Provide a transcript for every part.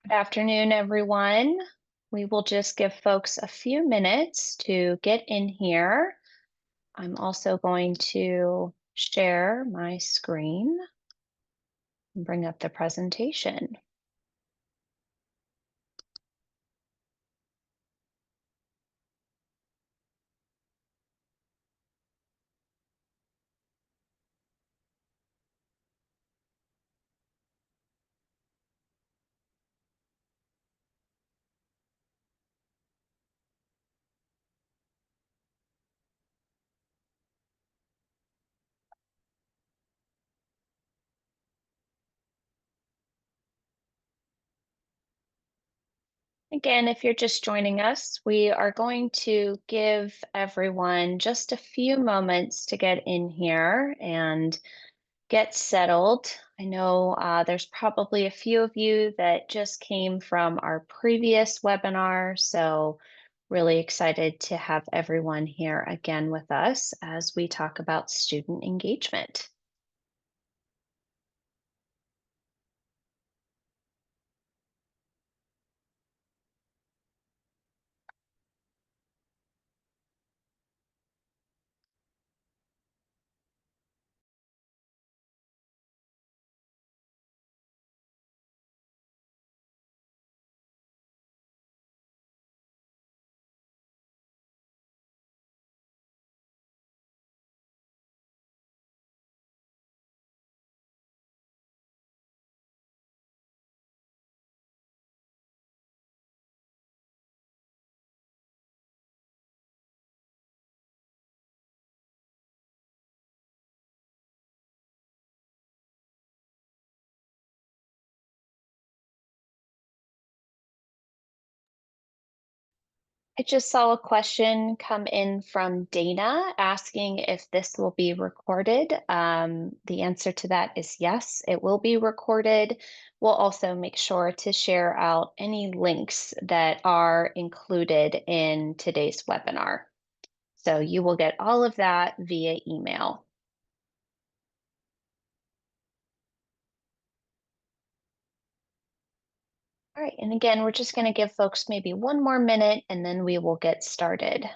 Good afternoon, everyone. We will just give folks a few minutes to get in here. I'm also going to share my screen and bring up the presentation. Again, if you're just joining us, we are going to give everyone just a few moments to get in here and get settled. I know there's probably a few of you that just came from our previous webinar, so really excited to have everyone here again with us as we talk about student engagement. I just saw a question come in from Dana asking if this will be recorded. The answer to that is yes, it will be recorded. We'll also make sure to share out any links that are included in today's webinar. So you will get all of that via email. All right, and again, we're just going to give folks maybe one more minute and then we will get started.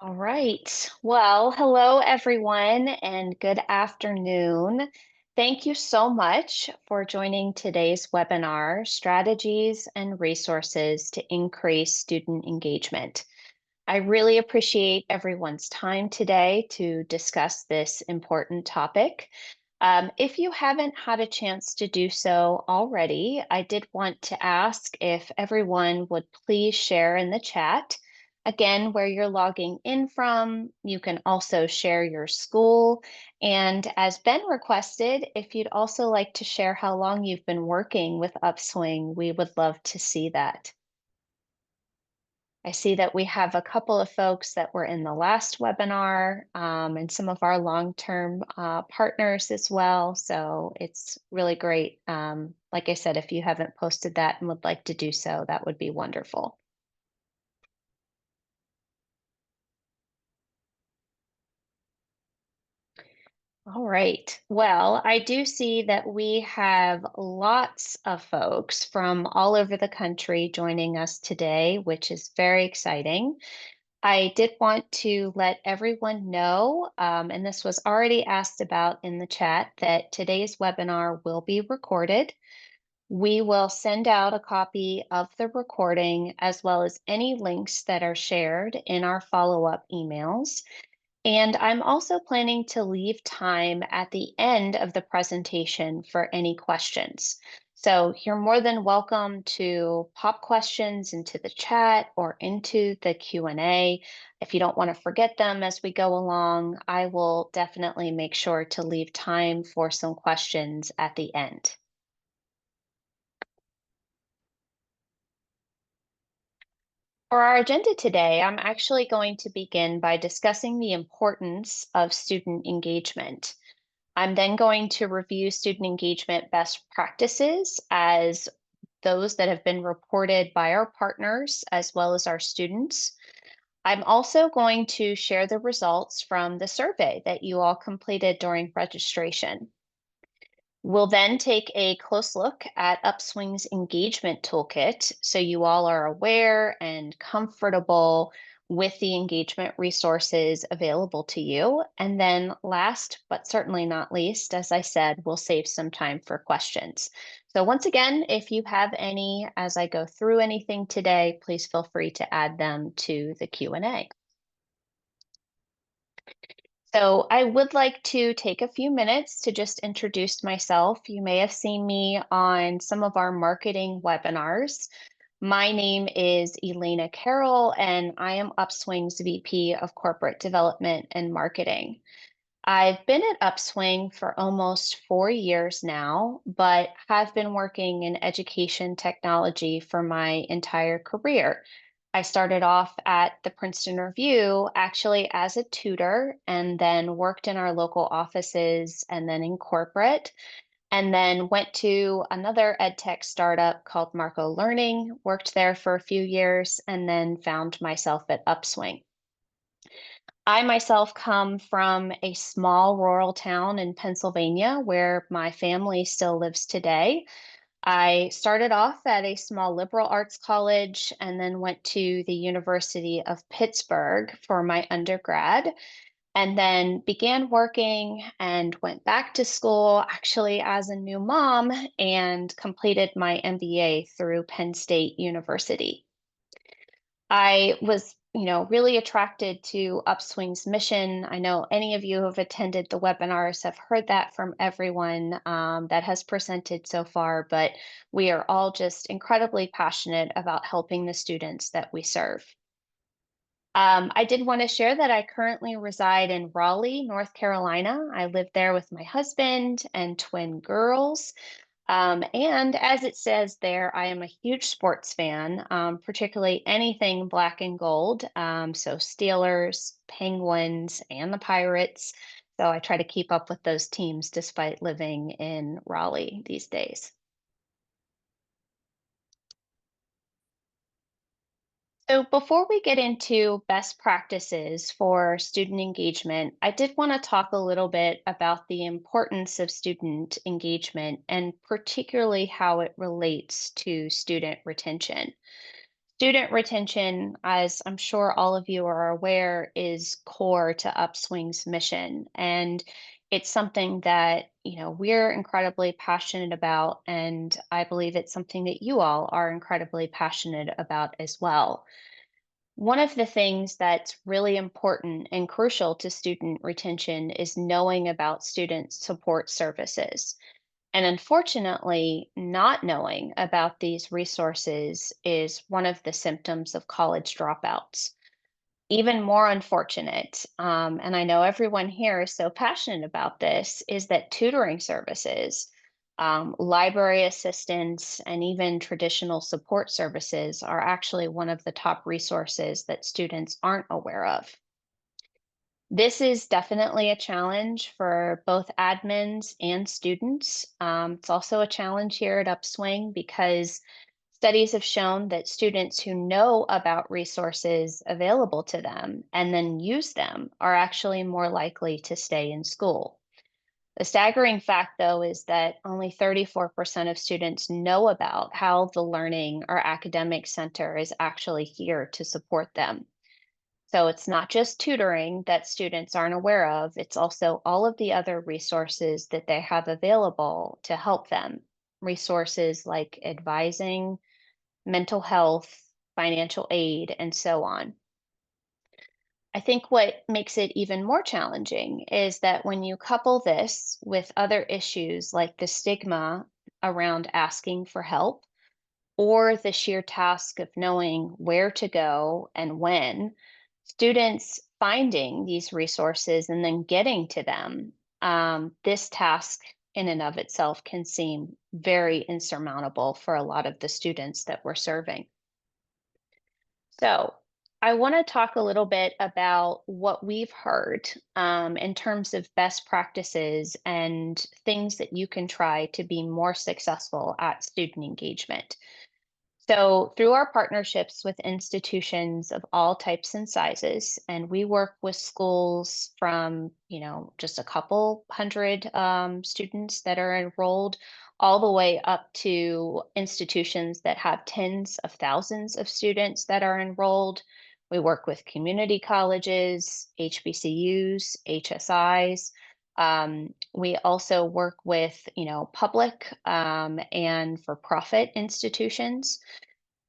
All right. Well, hello, everyone, and good afternoon. Thank you so much for joining today's webinar, Strategies and Resources to Increase Student Engagement. I really appreciate everyone's time today to discuss this important topic. If you haven't had a chance to do so already, I did want to ask if everyone would please share in the chat. Again, where you're logging in from, you can also share your school. And as Ben requested, if you'd also like to share how long you've been working with Upswing, we would love to see that. I see that we have a couple of folks that were in the last webinar and some of our long-term partners as well. So it's really great. Like I said, if you haven't posted that and would like to do so, that would be wonderful. All right. Well, I do see that we have lots of folks from all over the country joining us today, which is very exciting. I did want to let everyone know, and this was already asked about in the chat, that today's webinar will be recorded. We will send out a copy of the recording as well as any links that are shared in our follow-up emails. And I'm also planning to leave time at the end of the presentation for any questions. So you're more than welcome to pop questions into the chat or into the Q&A. If you don't want to forget them as we go along, I will definitely make sure to leave time for some questions at the end. For our agenda today, I'm actually going to begin by discussing the importance of student engagement. I'm then going to review student engagement best practices as those that have been reported by our partners as well as our students. I'm also going to share the results from the survey that you all completed during registration. We'll then take a close look at Upswing's engagement toolkit so you all are aware and comfortable with the engagement resources available to you. And then last but certainly not least, as I said, we'll save some time for questions. So once again, if you have any as I go through anything today, please feel free to add them to the Q&A. So I would like to take a few minutes to just introduce myself. You may have seen me on some of our marketing webinars. My name is Elena Carroll, and I am Upswing's VP of Corporate Development and Marketing. I've been at Upswing for almost 4 years now, but have been working in education technology for my entire career. I started off at the Princeton Review actually as a tutor and then worked in our local offices and then in corporate, and then went to another ed tech startup called Marco Learning, worked there for a few years, and then found myself at Upswing. I myself come from a small rural town in Pennsylvania where my family still lives today. I started off at a small liberal arts college and then went to the University of Pittsburgh for my undergrad, and then began working and went back to school actually as a new mom and completed my MBA through Penn State University. I was, really attracted to Upswing's mission. I know any of you who have attended the webinars have heard that from everyone that has presented so far, but we are all just incredibly passionate about helping the students that we serve. I did want to share that I currently reside in Raleigh, North Carolina. I live there with my husband and twin girls. And as it says there, I am a huge sports fan, particularly anything black and gold. So Steelers, Penguins, and the Pirates. So I try to keep up with those teams despite living in Raleigh these days. So before we get into best practices for student engagement, I did want to talk a little bit about the importance of student engagement and particularly how it relates to student retention. Student retention, as I'm sure all of you are aware, is core to Upswing's mission. And it's something that, we're incredibly passionate about. And I believe it's something that you all are incredibly passionate about as well. One of the things that's really important and crucial to student retention is knowing about student support services. And unfortunately, not knowing about these resources is one of the symptoms of college dropouts. Even more unfortunate, and I know everyone here is so passionate about this, is that tutoring services, library assistance, and even traditional support services are actually one of the top resources that students aren't aware of. This is definitely a challenge for both admins and students. It's also a challenge here at Upswing because studies have shown that students who know about resources available to them and then use them are actually more likely to stay in school. The staggering fact, though, is that only 34% of students know about how the Learning or Academic Center is actually here to support them. So it's not just tutoring that students aren't aware of, it's also all of the other resources that they have available to help them. Resources like advising, mental health, financial aid, and so on. I think what makes it even more challenging is that when you couple this with other issues like the stigma around asking for help or the sheer task of knowing where to go and when, students finding these resources and then getting to them, this task in and of itself can seem very insurmountable for a lot of the students that we're serving. So, I want to talk a little bit about what we've heard in terms of best practices and things that you can try to be more successful at student engagement. So, through our partnerships with institutions of all types and sizes, and we work with schools from, just a couple hundred students that are enrolled, all the way up to institutions that have tens of thousands of students that are enrolled. We work with community colleges, HBCUs, HSIs. We also work with, public and for-profit institutions.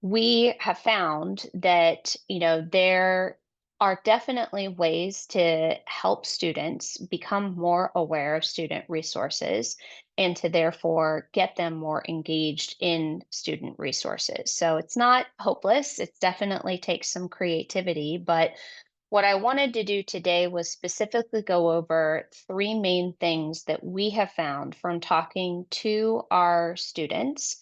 We have found that, there are definitely ways to help students become more aware of student resources and to therefore get them more engaged in student resources. So it's not hopeless. It definitely takes some creativity, but what I wanted to do today was specifically go over three main things that we have found from talking to our students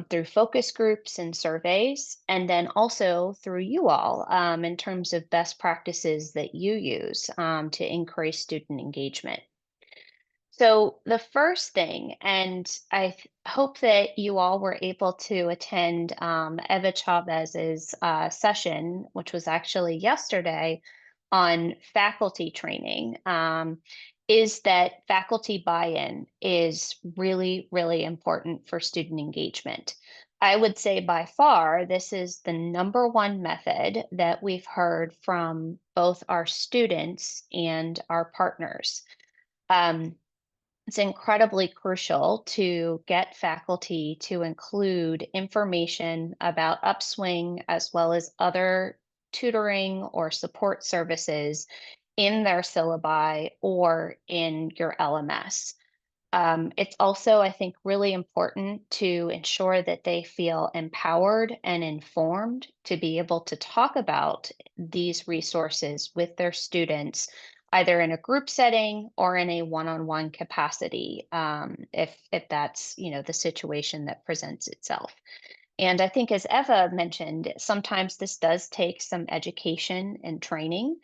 through focus groups and surveys, and then also through you all in terms of best practices that you use to increase student engagement. So, the first thing, and hope that you all were able to attend Eva Chavez's session, which was actually yesterday on faculty training, is that faculty buy in is really, really important for student engagement. I would say by far, this is the number one method that we've heard from both our students and our partners. Um, it's incredibly crucial to get faculty to include information about Upswing as well as other tutoring or support services in their syllabi or in your LMS. It's also, I think, really important to ensure that they feel empowered and informed to be able to talk about these resources with their students, either in a group setting or in a one-on-one capacity, if that's the situation that presents itself. And I think, as Eva mentioned, sometimes this does take some education and training.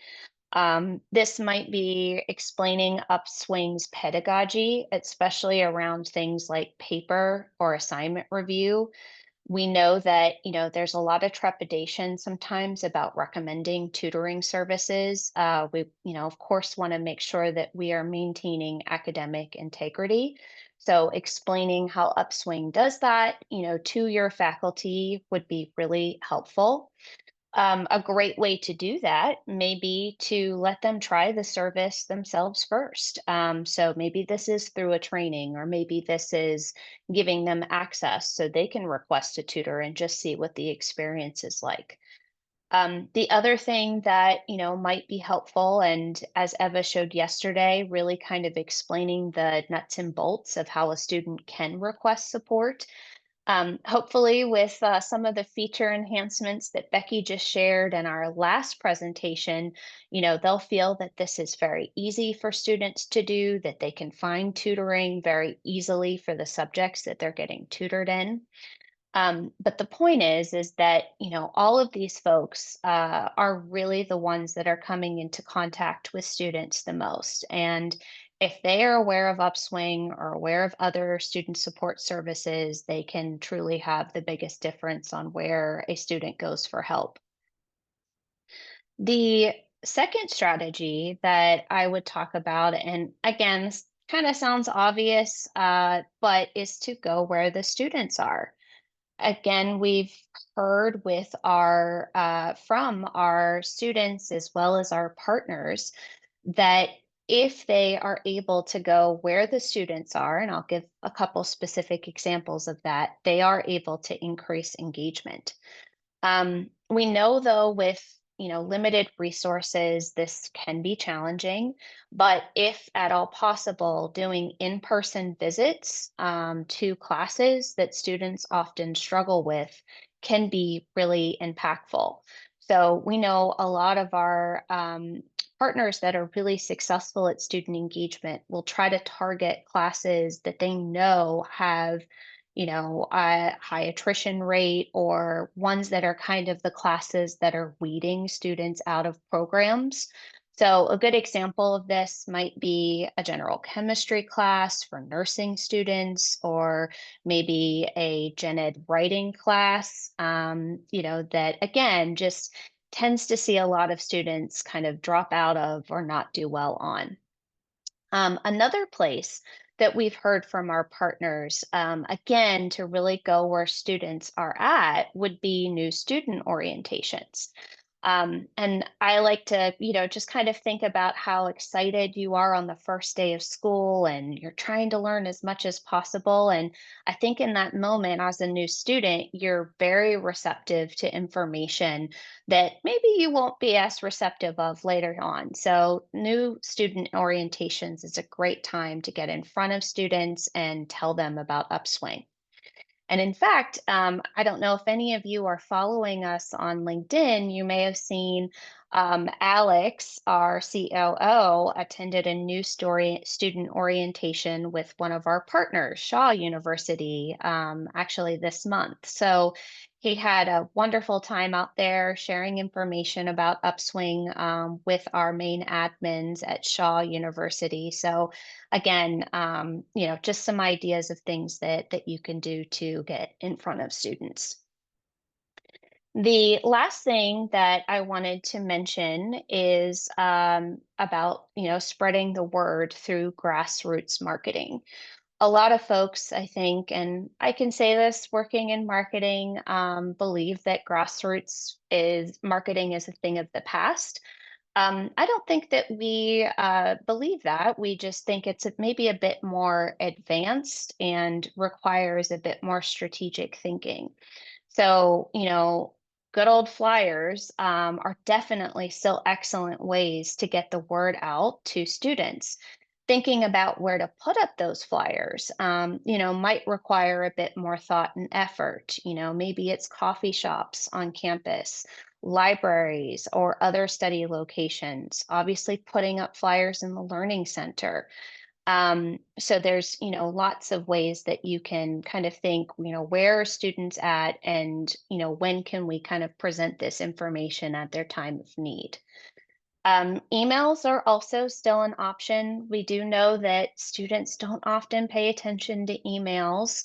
This might be explaining Upswing's pedagogy, especially around things like paper or assignment review. We know that, there's a lot of trepidation sometimes about recommending tutoring services. We, of course, want to make sure that we are maintaining academic integrity. So explaining how Upswing does that, to your faculty would be really helpful. A great way to do that may be to let them try the service themselves first. So maybe this is through a training, or maybe this is giving them access so they can request a tutor and just see what the experience is like. The other thing that might be helpful, and as Eva showed yesterday, really kind of explaining the nuts and bolts of how a student can request support. Hopefully, with some of the feature enhancements that Becky just shared in our last presentation, they'll feel that this is very easy for students to do, that they can find tutoring very easily for the subjects that they're getting tutored in. But the point is that, all of these folks are really the ones that are coming into contact with students the most. And if they are aware of Upswing or aware of other student support services, they can truly have the biggest difference on where a student goes for help. The second strategy that I would talk about, and again, this kind of sounds obvious, but is to go where the students are. Again, we've heard with our from our students as well as our partners that if they are able to go where the students are, and I'll give a couple specific examples of that, they are able to increase engagement. We know though with limited resources, this can be challenging, but if at all possible, doing in-person visits to classes that students often struggle with can be really impactful. So we know a lot of our partners that are really successful at student engagement will try to target classes that they know have a high attrition rate, or ones that are kind of the classes that are weeding students out of programs. So, a good example of this might be a general chemistry class for nursing students, or maybe a gen ed writing class, that again just tends to see a lot of students kind of drop out of or not do well on. Another place that we've heard from our partners, again, to really go where students are at, would be new student orientations. And I like to, just kind of think about how excited you are on the first day of school and you're trying to learn as much as possible. And I think in that moment, as a new student, you're very receptive to information that maybe you won't be as receptive of later on. So, new student orientations is a great time to get in front of students and tell them about Upswing. And in fact, I don't know if any of you are following us on LinkedIn. You may have seen Alex, our COO, attended a new story student orientation with one of our partners, Shaw University, actually this month. So he had a wonderful time out there sharing information about Upswing with our main admins at Shaw University. So again, just some ideas of things that you can do to get in front of students. The last thing that I wanted to mention is about spreading the word through grassroots marketing. A lot of folks, I think, and I can say this working in marketing, believe that grassroots is marketing is a thing of the past. I don't think that we believe that. We just think it's maybe a bit more advanced and requires a bit more strategic thinking. So, good old flyers are definitely still excellent ways to get the word out to students. Thinking about where to put up those flyers, might require a bit more thought and effort. Maybe it's coffee shops on campus, libraries, or other study locations. Obviously, putting up flyers in the Learning Center. So there's, lots of ways that you can kind of think, where are students at, and, when can we kind of present this information at their time of need. Emails are also still an option. We do know that students don't often pay attention to emails.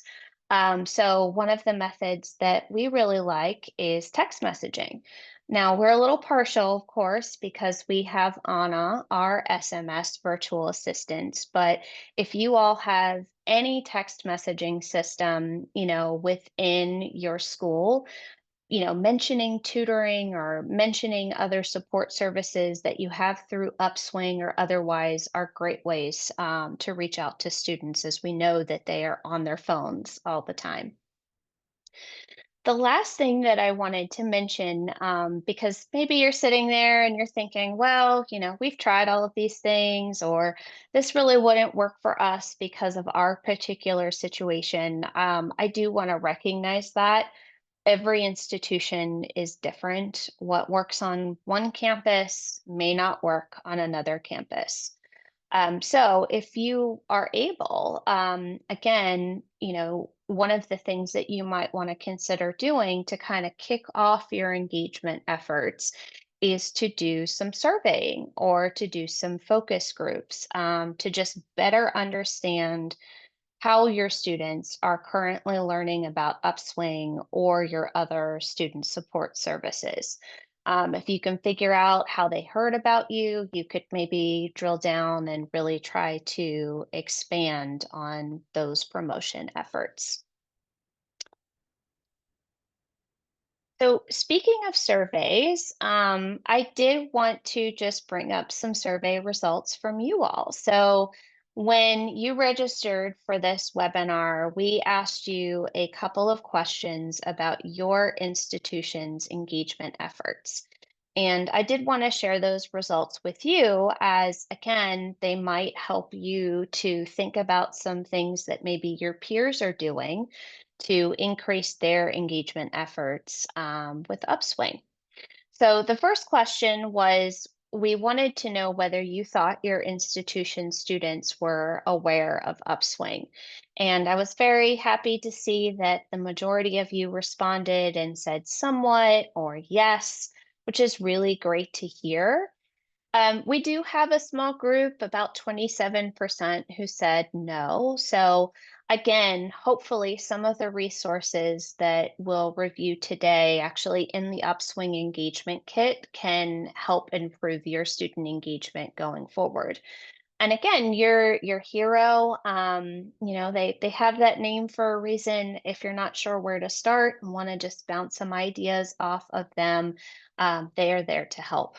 So, one of the methods that we really like is text messaging. Now, we're a little partial, of course, because we have Anna, our SMS virtual assistant. But if you all have any text messaging system, within your school, mentioning tutoring or mentioning other support services that you have through Upswing or otherwise are great ways to reach out to students, as we know that they are on their phones all the time. The last thing that I wanted to mention, because maybe you're sitting there and you're thinking, well, we've tried all of these things, or this really wouldn't work for us because of our particular situation. I do want to recognize that every institution is different. What works on one campus may not work on another campus. So if you are able, again, one of the things that you might want to consider doing to kind of kick off your engagement efforts is to do some surveying or to do some focus groups to just better understand how your students are currently learning about Upswing or your other student support services. If you can figure out how they heard about you, you could maybe drill down and really try to expand on those promotion efforts. So, speaking of surveys, I did want to just bring up some survey results from you all. So, when you registered for this webinar, we asked you a couple of questions about your institution's engagement efforts. And I did want to share those results with you as, again, they might help you to think about some things that maybe your peers are doing to increase their engagement efforts with Upswing. So the first question was, we wanted to know whether you thought your institution students were aware of Upswing. And I was very happy to see that the majority of you responded and said somewhat or yes, which is really great to hear. We do have a small group, about 27%, who said no. So, again, hopefully, some of the resources that we'll review today, actually in the Upswing Engagement Kit, can help improve your student engagement going forward. And again, your hero, they have that name for a reason. If you're not sure where to start and want to just bounce some ideas off of them, they are there to help.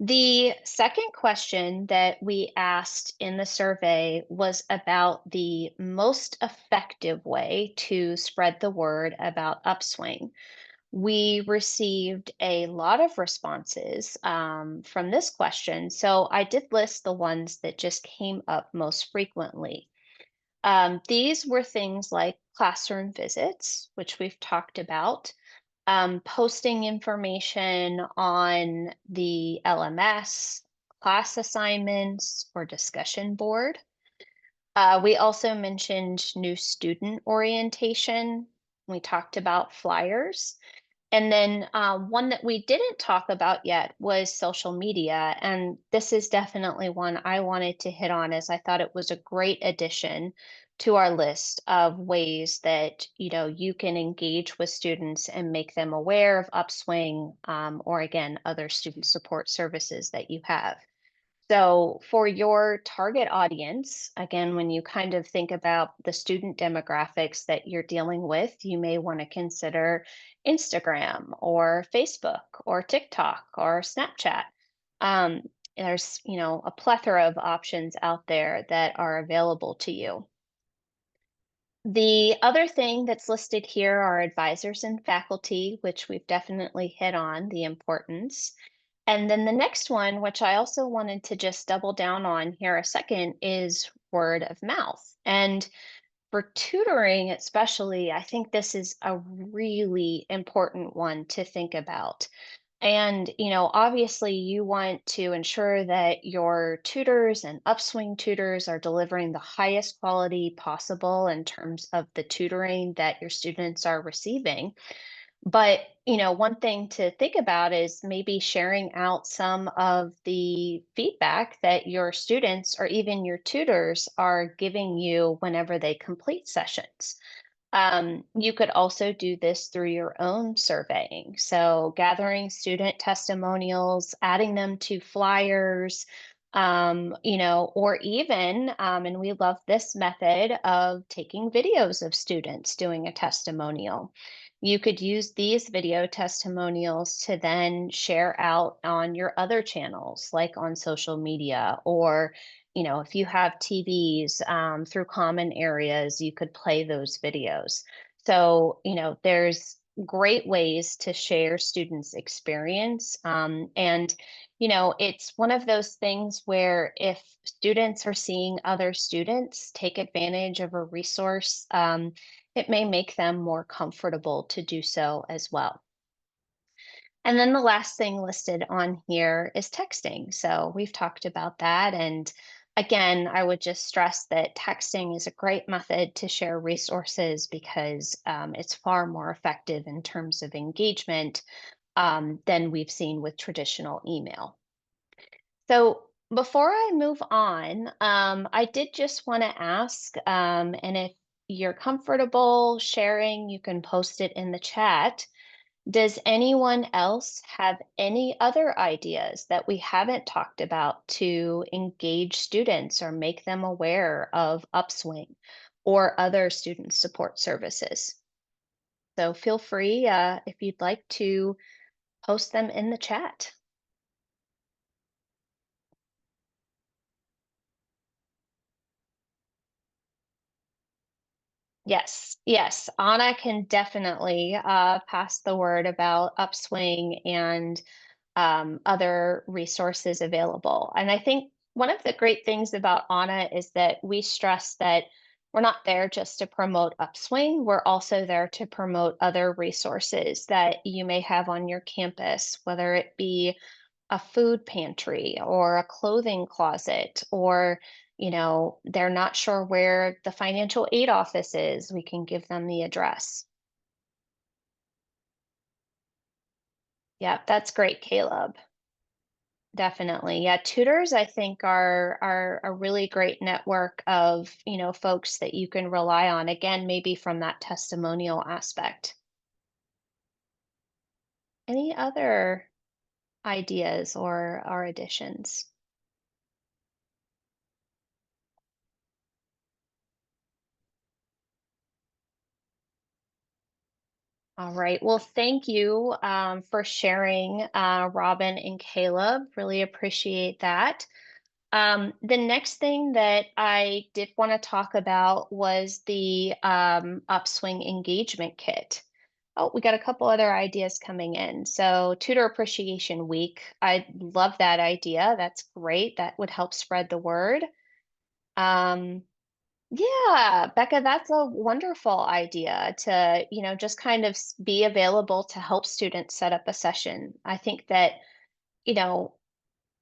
The second question that we asked in the survey was about the most effective way to spread the word about Upswing. We received a lot of responses from this question, so I did list the ones that just came up most frequently. These were things like classroom visits, which we've talked about, posting information on the LMS, class assignments, or discussion board. We also mentioned new student orientation. We talked about flyers. And then one that we didn't talk about yet was social media. And this is definitely one I wanted to hit on as I thought it was a great addition to our list of ways that you can engage with students and make them aware of Upswing or again other student support services that you have. So, for your target audience, again, when you kind of think about the student demographics that you're dealing with, you may want to consider Instagram or Facebook or TikTok or Snapchat. Um, there's, a plethora of options out there that are available to you. The other thing that's listed here are advisors and faculty, which we've definitely hit on the importance. And then the next one, which I also wanted to just double down on here a second, is word of mouth. And for tutoring, especially, I think this is a really important one to think about. And, obviously, you want to ensure that your tutors and upswing tutors are delivering the highest quality possible in terms of the tutoring that your students are receiving. But, one thing to think about is maybe sharing out some of the feedback that your students or even your tutors are giving you whenever they complete sessions. You could also do this through your own surveying. So, gathering student testimonials, adding them to flyers, or even, and we love this method of taking videos of students doing a testimonial. You could use these video testimonials to then share out on your other channels, like on social media, or if you have TVs through common areas, you could play those videos. So, there's great ways to share students' experience. And it's one of those things where if students are seeing other students take advantage of a resource, it may make them more comfortable to do so as well. And then the last thing listed on here is texting. So we've talked about that. And again, I would just stress that texting is a great method to share resources because it's far more effective in terms of engagement than we've seen with traditional email. So before I move on, I did just want to ask, and if you're comfortable sharing, you can post it in the chat. Does anyone else have any other ideas that we haven't talked about to engage students or make them aware of Upswing or other student support services? So feel free if you'd like to post them in the chat. Yes, yes. Anna can definitely pass the word about Upswing and other resources available. And I think one of the great things about Anna is that we stress that we're not there just to promote Upswing, we're also there to promote other resources that you may have on your campus, whether it be a food pantry or a clothing closet, or they're not sure where the financial aid office is, we can give them the address. Yeah, that's great, Caleb. Definitely. Yeah, tutors I think are a really great network of, folks that you can rely on. Again, maybe from that testimonial aspect. Any other ideas or additions? All right. Well, thank you for sharing, Robin and Caleb. Really appreciate that. The next thing that I did want to talk about was the Upswing engagement kit. Oh, we got a couple other ideas coming in. So, Tutor Appreciation Week. I love that idea. That's great. That would help spread the word. Um, yeah, Becca, that's a wonderful idea to, just kind of be available to help students set up a session. I think that, you know,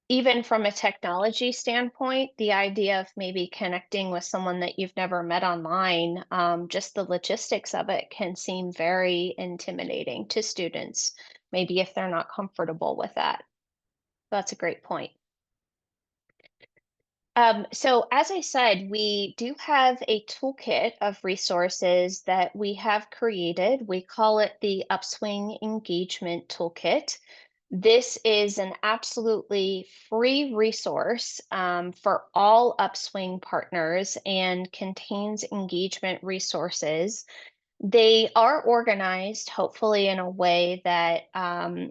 even from a technology standpoint, the idea of maybe connecting with someone that you've never met online, just the logistics of it can seem very intimidating to students, maybe if they're not comfortable with that. That's a great point. So as I said, we do have a toolkit of resources that we have created. We call it the Upswing Engagement Toolkit. This is an absolutely free resource for all Upswing partners and contains engagement resources. They are organized, hopefully, in a way that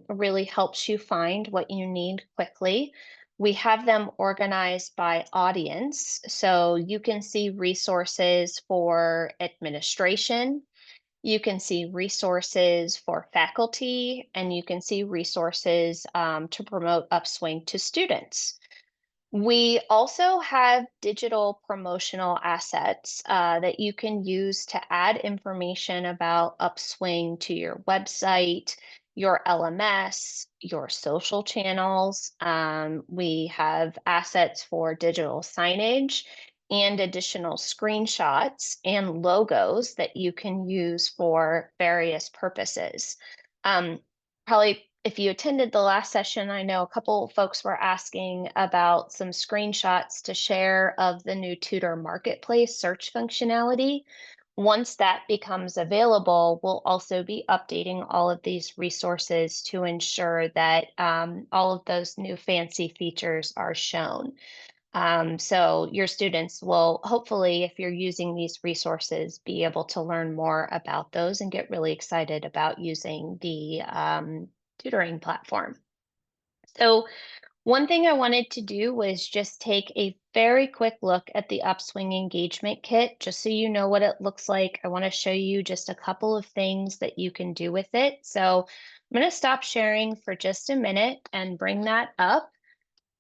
really helps you find what you need quickly. We have them organized by audience, so you can see resources for administration, you can see resources for faculty, and you can see resources to promote Upswing to students. We also have digital promotional assets that you can use to add information about Upswing to your website, your LMS, your social channels. We have assets for digital signage and additional screenshots and logos that you can use for various purposes. Um, Probably if you attended the last session, I know a couple folks were asking about some screenshots to share of the new Tutor Marketplace search functionality. Once that becomes available, we'll also be updating all of these resources to ensure that all of those new fancy features are shown. So your students will hopefully, if you're using these resources, be able to learn more about those and get really excited about using the tutoring platform. So one thing I wanted to do was just take a very quick look at the Upswing Engagement Kit, just so you know what it looks like. I want to show you just a couple of things that you can do with it. So I'm going to stop sharing for just a minute and bring that up,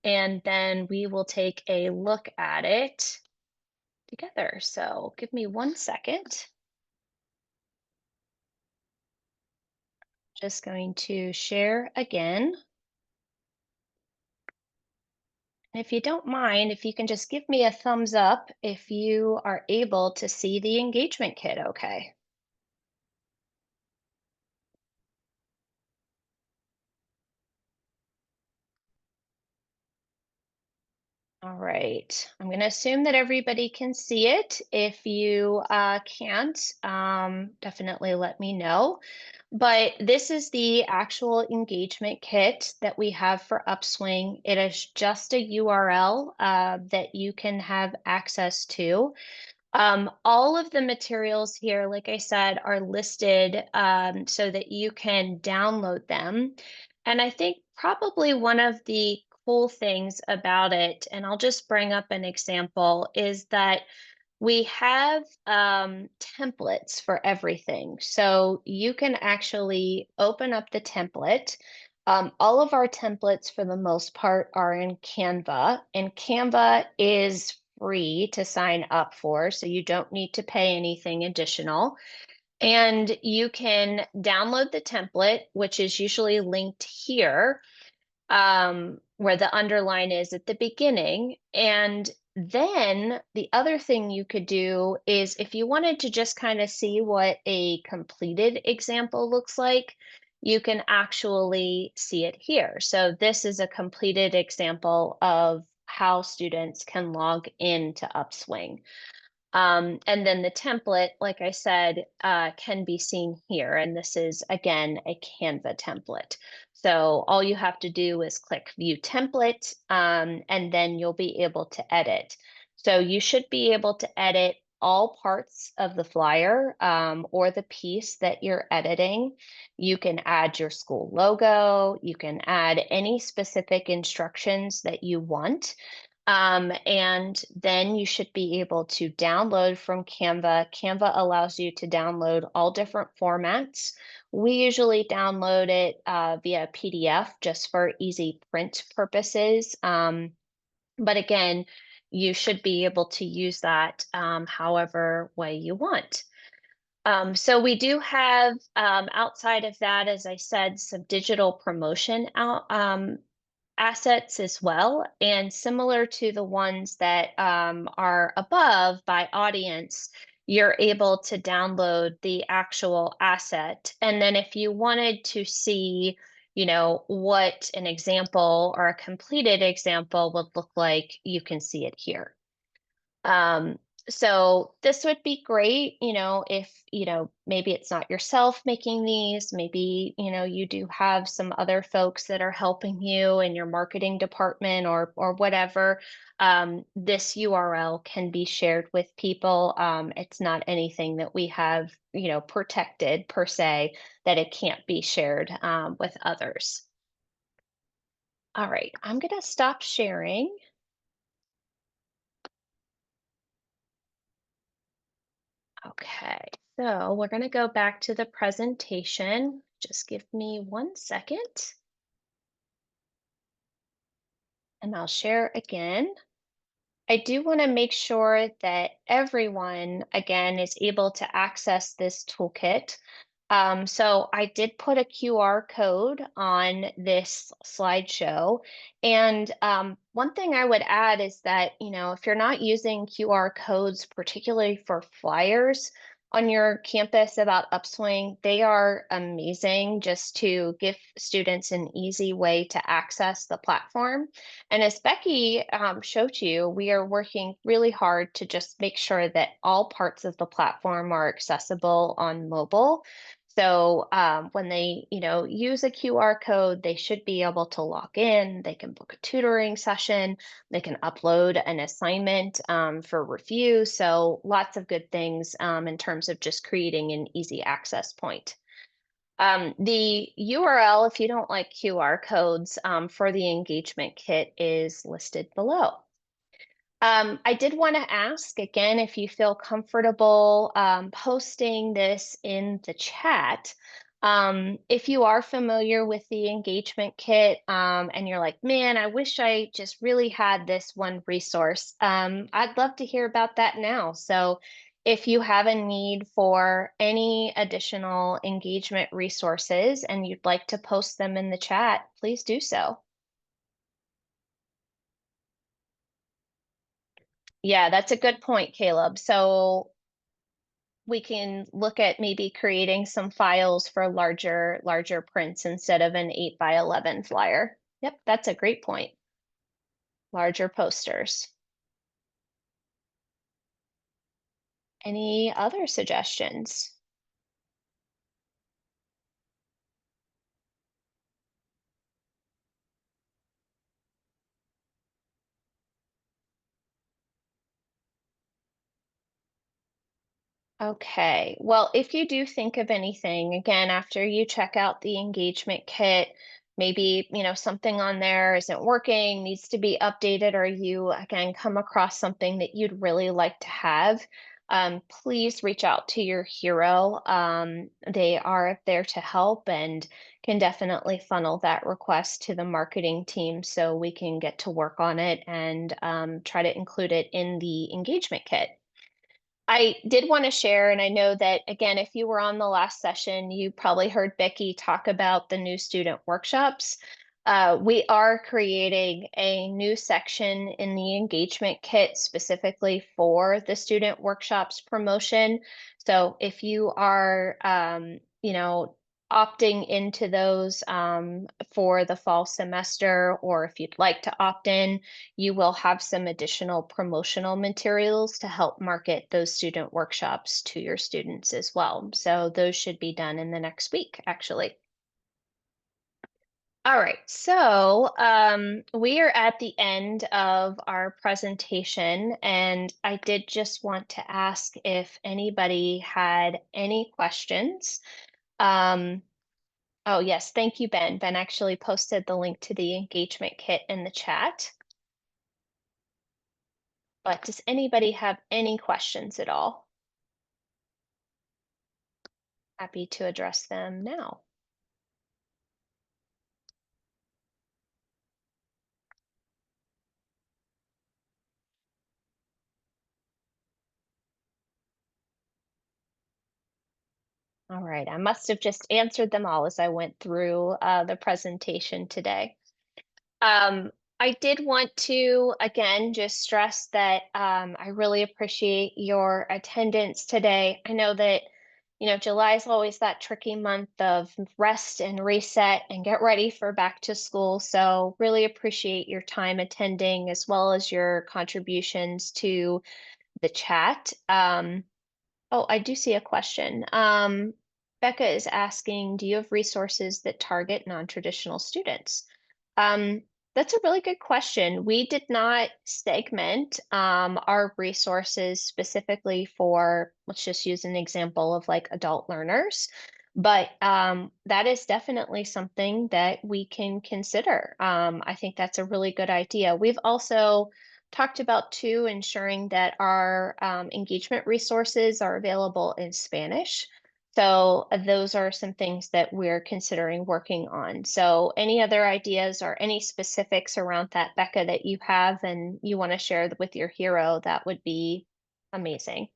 and then we will take a look at it together. So give me 1 second. Just going to share again. And if you don't mind, if you can just give me a thumbs up if you are able to see the engagement kit okay. All right. I'm going to assume that everybody can see it. If you can't, definitely let me know. But this is the actual engagement kit that we have for Upswing. It is just a URL that you can have access to. All of the materials here, like I said, are listed so that you can download them. And I think probably one of the cool things about it, and I'll just bring up an example, is that We have templates for everything. So you can actually open up the template. All of our templates, for the most part, are in Canva, and Canva is free to sign up for, so you don't need to pay anything additional. And you can download the template, which is usually linked here, where the underline is at the beginning. And then the other thing you could do is if you wanted to just kind of see what a completed example looks like, you can actually see it here. So this is a completed example of how students can log into Upswing. And then the template, like I said, can be seen here. And this is, again, a Canva template. So all you have to do is click View Template, and then you'll be able to edit. So you should be able to edit all parts of the flyer or the piece that you're editing. You can add your school logo. You can add any specific instructions that you want. And then you should be able to download from Canva. Canva allows you to download all different formats. We usually download it via PDF just for easy print purposes. But again, you should be able to use that however way you want. So we do have, outside of that, as I said, some digital promotion assets as well. And similar to the ones that are above by audience, you're able to download the actual asset. And then if you wanted to see, what an example or a completed example would look like, you can see it here. Um, so this would be great, if, maybe it's not yourself making these, maybe, you do have some other folks that are helping you in your marketing department or whatever. This URL can be shared with people. It's not anything that we have, protected per se, that it can't be shared with others. All right, I'm gonna stop sharing. Okay, so we're going to go back to the presentation. Just give me 1 second and I'll share again. I do want to make sure that everyone, again, is able to access this toolkit. So I did put a QR code on this slideshow. And one thing I would add is that, if you're not using QR codes, particularly for flyers on your campus about Upswing, they are amazing just to give students an easy way to access the platform. And as Becky showed you, we are working really hard to just make sure that all parts of the platform are accessible on mobile. So when they, use a QR code, they should be able to log in. They can book a tutoring session. They can upload an assignment for review. So lots of good things in terms of just creating an easy access point. The URL, if you don't like QR codes, for the engagement kit is listed below. I did want to ask again if you feel comfortable posting this in the chat. If you are familiar with the engagement kit and you're like, man, I wish I just really had this one resource, I'd love to hear about that now. So if you have a need for any additional engagement resources and you'd like to post them in the chat, please do so. Yeah, that's a good point, Caleb. So we can look at maybe creating some files for larger prints instead of an 8 by 11 flyer. Yep, that's a great point. Larger posters. Any other suggestions? Okay, well, if you do think of anything, again, after you check out the engagement kit, maybe, something on there isn't working, needs to be updated, or you again come across something that you'd really like to have, please reach out to your hero. They are there to help and can definitely funnel that request to the marketing team so we can get to work on it and try to include it in the engagement kit. I did want to share, and I know that again, if you were on the last session, you probably heard Becky talk about the new student workshops. We are creating a new section in the engagement kit specifically for the student workshops promotion. So if you are, opting into those for the fall semester, or if you'd like to opt in, you will have some additional promotional materials to help market those student workshops to your students as well. So those should be done in the next week, actually. All right, so we are at the end of our presentation, and I did just want to ask if anybody had any questions. Um, oh, yes, thank you, Ben. Ben actually posted the link to the engagement kit in the chat. But does anybody have any questions at all? Happy to address them now. All right, I must have just answered them all as I went through the presentation today. Um, I did want to, again, just stress that I really appreciate your attendance today. I know that, July is always that tricky month of rest and reset and get ready for back to school. So really appreciate your time attending as well as your contributions to the chat. Oh, I do see a question. Becca is asking, do you have resources that target non-traditional students? Um, that's a really good question. We did not segment our resources specifically for, let's just use an example of like adult learners, but that is definitely something that we can consider. I think that's a really good idea. We've also talked about too ensuring that our engagement resources are available in Spanish. So those are some things that we're considering working on. So any other ideas or any specifics around that, Becca, that you have and you want to share with your hero, that would be amazing.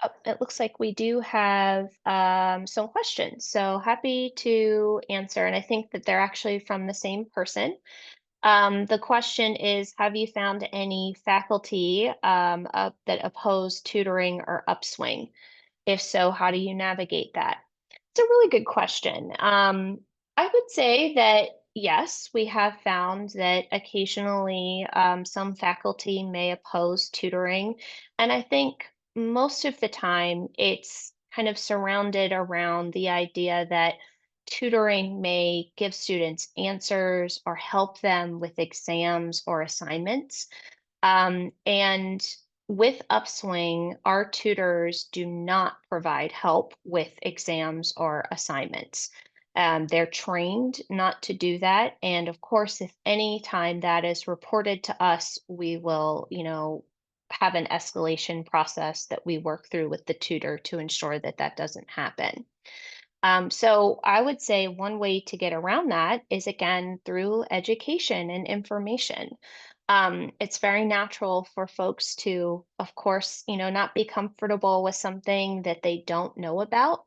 Oh, it looks like we do have some questions. So happy to answer. And I think that they're actually from the same person. The question is, have you found any faculty that oppose tutoring or Upswing? If so, how do you navigate that? It's a really good question. I would say that yes, we have found that occasionally some faculty may oppose tutoring. And I think most of the time it's kind of surrounded around the idea that tutoring may give students answers or help them with exams or assignments. And with Upswing, our tutors do not provide help with exams or assignments. They're trained not to do that. And of course, if any time that is reported to us, we will, have an escalation process that we work through with the tutor to ensure that that doesn't happen. So I would say one way to get around that is again through education and information. It's very natural for folks to, of course, not be comfortable with something that they don't know about.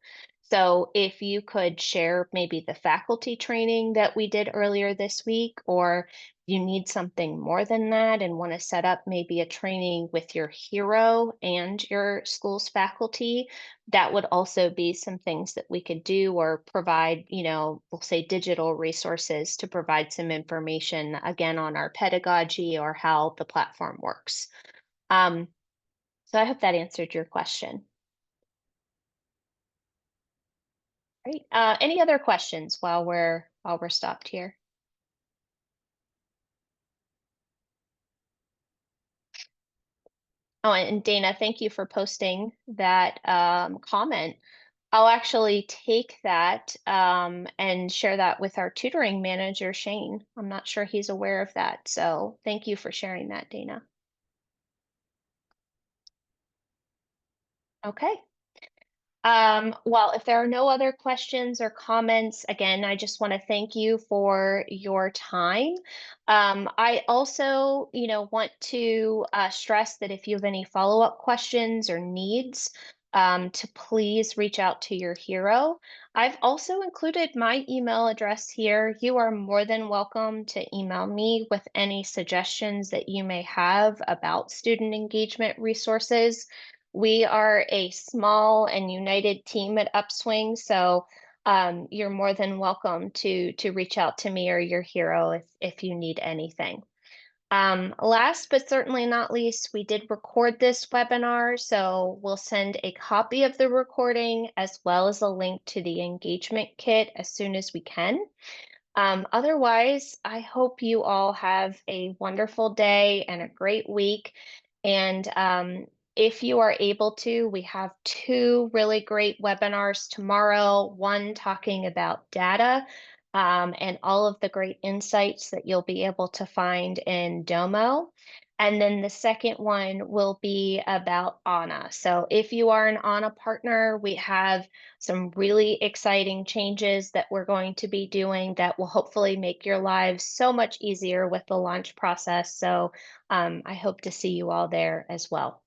So if you could share maybe the faculty training that we did earlier this week, or you need something more than that and want to set up maybe a training with your hero and your school's faculty, that would also be some things that we could do or provide, we'll say digital resources to provide some information again on our pedagogy or how the platform works. Um, so I hope that answered your question. Great. Any other questions while we're stopped here? Oh, and Dana, thank you for posting that comment. I'll actually take that and share that with our tutoring manager, Shane. I'm not sure he's aware of that. So thank you for sharing that, Dana. Okay. Well, if there are no other questions or comments, again, I just want to thank you for your time. I also, want to stress that if you have any follow-up questions or needs, to please reach out to your hero. I've also included my email address here. You are more than welcome to email me with any suggestions that you may have about student engagement resources. We are a small and united team at Upswing, so you're more than welcome to reach out to me or your hero if you need anything. Last but certainly not least, we did record this webinar, so we'll send a copy of the recording as well as a link to the engagement kit as soon as we can. Otherwise, I hope you all have a wonderful day and a great week. And if you are able to, we have two really great webinars tomorrow, one talking about data and all of the great insights that you'll be able to find in Domo. And then the second one will be about Anna. So if you are an Anna partner, we have some really exciting changes that we're going to be doing that will hopefully make your lives so much easier with the launch process. So I hope to see you all there as well.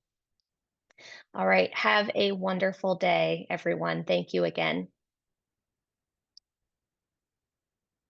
All right. Have a wonderful day, everyone. Thank you again.